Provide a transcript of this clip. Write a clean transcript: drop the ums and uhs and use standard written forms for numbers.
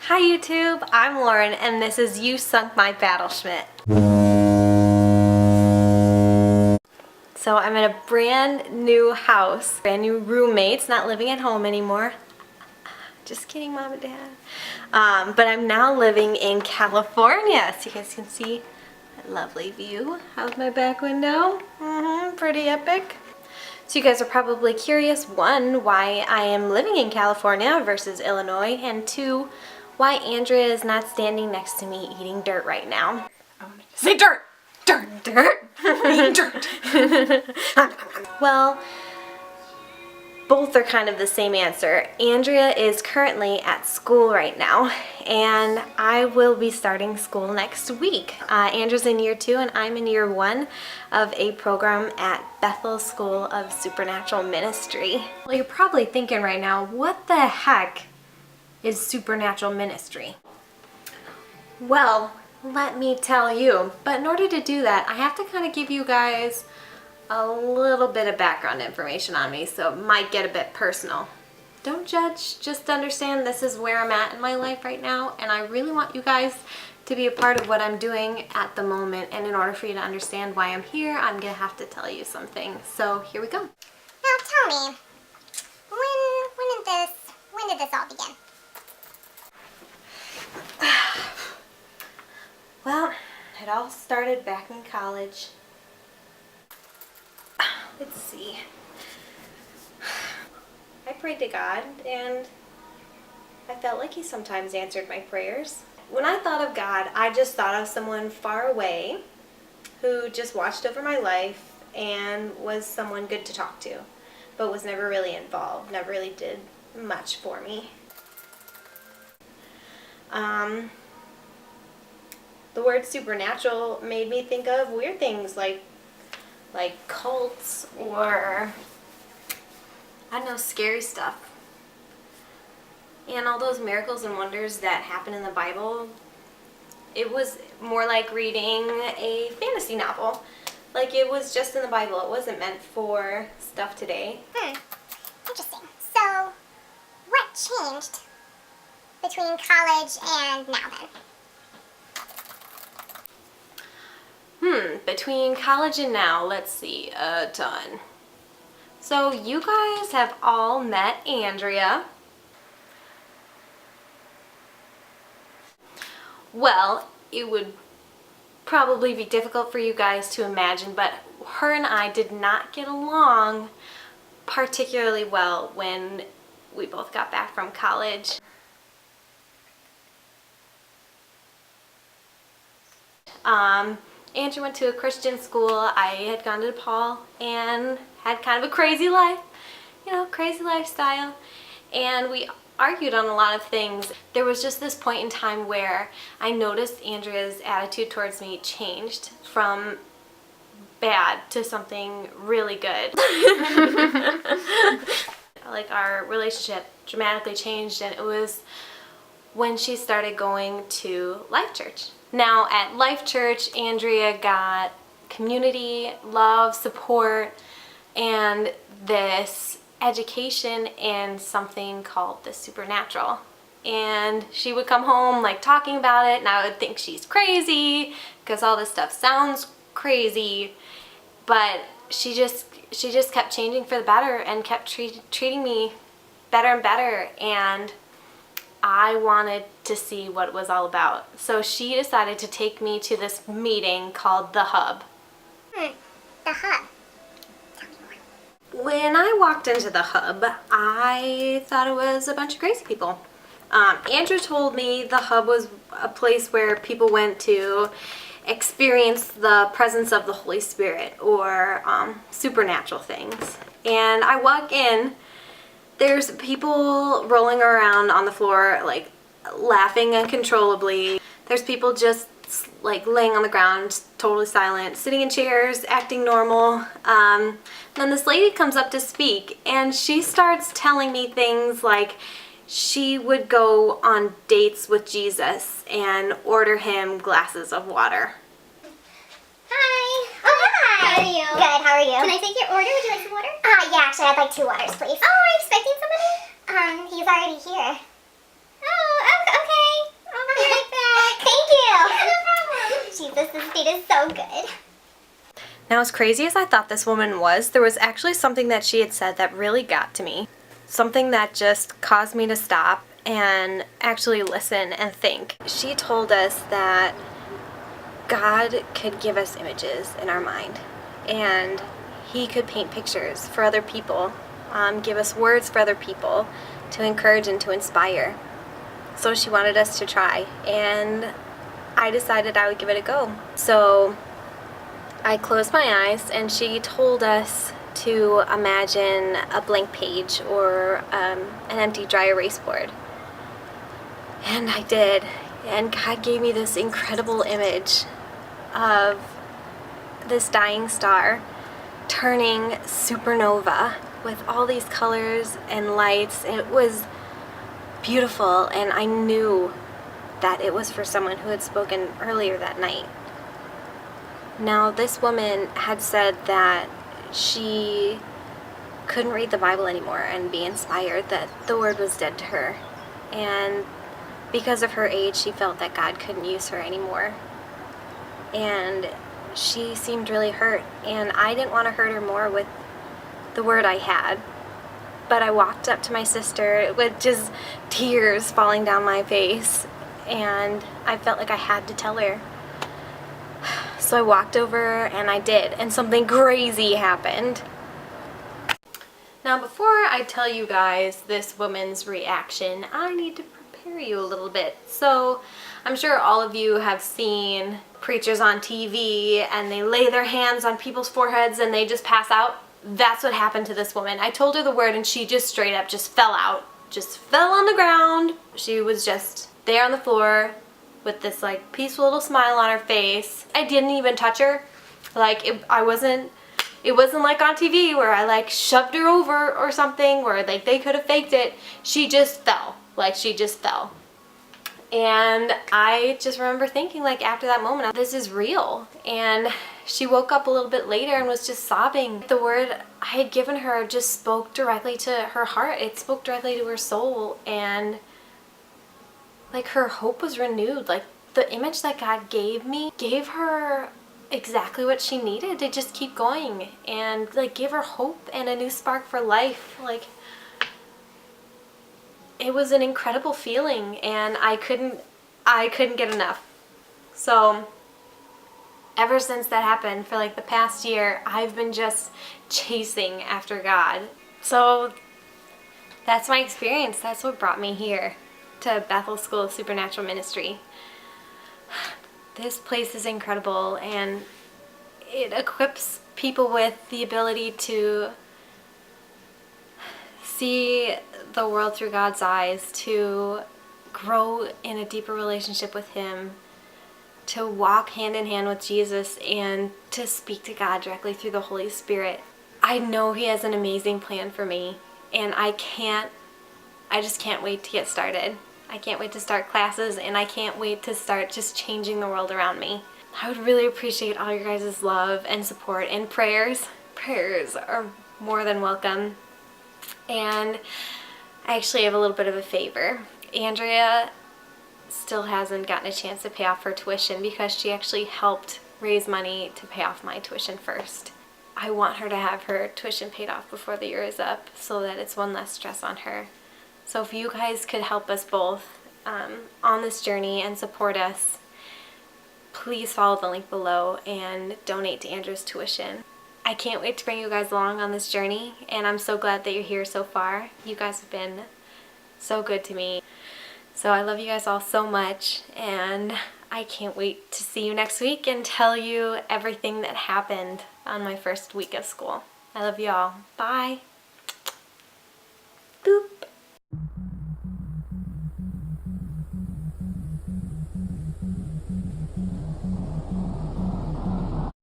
Hi YouTube, I'm Lauren and this is You Sunk My Battle Schmidt. So I'm in a brand new house, brand new roommates, not living at home anymore. Just kidding, Mom and Dad. But I'm now living in California, so you guys can see a lovely view out my back window. Pretty epic. So you guys are probably curious, one, why I am living in California versus Illinois, and two, why Andrea is not standing next to me eating dirt right now. I wanted to say dirt! Dirt! Dirt? Eat dirt! Well, both are kind of the same answer. Andrea is currently at school right now, and I will be starting school next week. Andrea's in year 2 and I'm in year 1 of a program at Bethel School of Supernatural Ministry. Well, you're probably thinking right now, what the heck is supernatural ministry? Well, let me tell you, but in order to do that, I have to kind of give you guys a little bit of background information on me, so it might get a bit personal. Don't judge, just understand this is where I'm at in my life right now, and I really want you guys to be a part of what I'm doing at the moment, and in order for you to understand why I'm here, I'm gonna have to tell you some things. So here we go. Now tell me, when did this all begin? Well, it all started back in college. Let's see. I prayed to God, and I felt like He sometimes answered my prayers. When I thought of God, I just thought of someone far away who just watched over my life and was someone good to talk to, but was never really involved, never really did much for me. The word supernatural made me think of weird things like cults or, I don't know, scary stuff. And all those miracles and wonders that happen in the Bible, it was more like reading a fantasy novel. Like it was just in the Bible. It wasn't meant for stuff today. Interesting. So, what changed between college and now then? Between college and now, let's see, a ton. So you guys have all met Andrea. Well, it would probably be difficult for you guys to imagine, but her and I did not get along particularly well when we both got back from college. Andrew went to a Christian school. I had gone to DePaul and had kind of a crazy life, you know, crazy lifestyle. And we argued on a lot of things. There was just this point in time where I noticed Andrea's attitude towards me changed from bad to something really good. Like our relationship dramatically changed, and it was when she started going to Life Church. Now at Life Church, Andrea got community, love, support, and this education in something called the supernatural. And she would come home like talking about it, and I would think she's crazy because all this stuff sounds crazy, but she just kept changing for the better and kept treating me better and better, and I wanted to see what it was all about. So she decided to take me to this meeting called The Hub. The Hub. When I walked into The Hub, I thought it was a bunch of crazy people. Andrew told me The Hub was a place where people went to experience the presence of the Holy Spirit or supernatural things. And I walk in, there's people rolling around on the floor, like laughing uncontrollably. There's people just like laying on the ground, totally silent, sitting in chairs, acting normal. Then this lady comes up to speak, and she starts telling me things like she would go on dates with Jesus and order him glasses of water. Hi. Oh, hi. How are you? Good, how are you? Can I take your order? Would you like some water? Yeah, actually, I'd like 2 waters, please. Oh, are you expecting somebody? He's already here. Oh, okay. This date is so good. Now, as crazy as I thought this woman was, there was actually something that she had said that really got to me. Something that just caused me to stop and actually listen and think. She told us that God could give us images in our mind, and He could paint pictures for other people, give us words for other people to encourage and to inspire. So she wanted us to try, and I decided I would give it a go. So I closed my eyes, and she told us to imagine a blank page or an empty dry erase board. And I did, and God gave me this incredible image of this dying star turning supernova with all these colors and lights. It was beautiful, and I knew that it was for someone who had spoken earlier that night. Now, this woman had said that she couldn't read the Bible anymore and be inspired, that the Word was dead to her. And because of her age, she felt that God couldn't use her anymore. And she seemed really hurt, and I didn't want to hurt her more with the Word I had. But I walked up to my sister with just tears falling down my face, and I felt like I had to tell her. So I walked over and I did, and something crazy happened. Now, before I tell you guys this woman's reaction, I need to prepare you a little bit. So I'm sure all of you have seen preachers on TV and they lay their hands on people's foreheads and they just pass out. That's what happened to this woman. I told her the word and she just straight up just fell out. Just fell on the ground. She was just there on the floor with this like peaceful little smile on her face. I didn't even touch her. Like it wasn't like on TV where I like shoved her over or something where like they could have faked it. She just fell. Like she just fell. And I just remember thinking, like, after that moment, this is real. And she woke up a little bit later and was just sobbing. The word I had given her just spoke directly to her heart. It spoke directly to her soul. And, like, her hope was renewed. Like, the image that God gave me gave her exactly what she needed to just keep going. And, like, gave her hope and a new spark for life. Like, it was an incredible feeling, and I couldn't get enough. So ever since that happened, for like the past year, I've been just chasing after God. So that's my experience. That's what brought me here to Bethel School of Supernatural Ministry. This place is incredible, and it equips people with the ability to see the world through God's eyes, to grow in a deeper relationship with Him, to walk hand in hand with Jesus, and to speak to God directly through the Holy Spirit. I know He has an amazing plan for me, and I just can't wait to get started. I can't wait to start classes, and I can't wait to start just changing the world around me. I would really appreciate all your guys' love and support and prayers. Prayers are more than welcome. And I actually have a little bit of a favor. Andrea still hasn't gotten a chance to pay off her tuition because she actually helped raise money to pay off my tuition first. I want her to have her tuition paid off before the year is up so that it's one less stress on her. So if you guys could help us both on this journey and support us, please follow the link below and donate to Andrea's tuition. I can't wait to bring you guys along on this journey, and I'm so glad that you're here so far. You guys have been so good to me. So I love you guys all so much, and I can't wait to see you next week and tell you everything that happened on my first week of school. I love you all. Bye. Boop.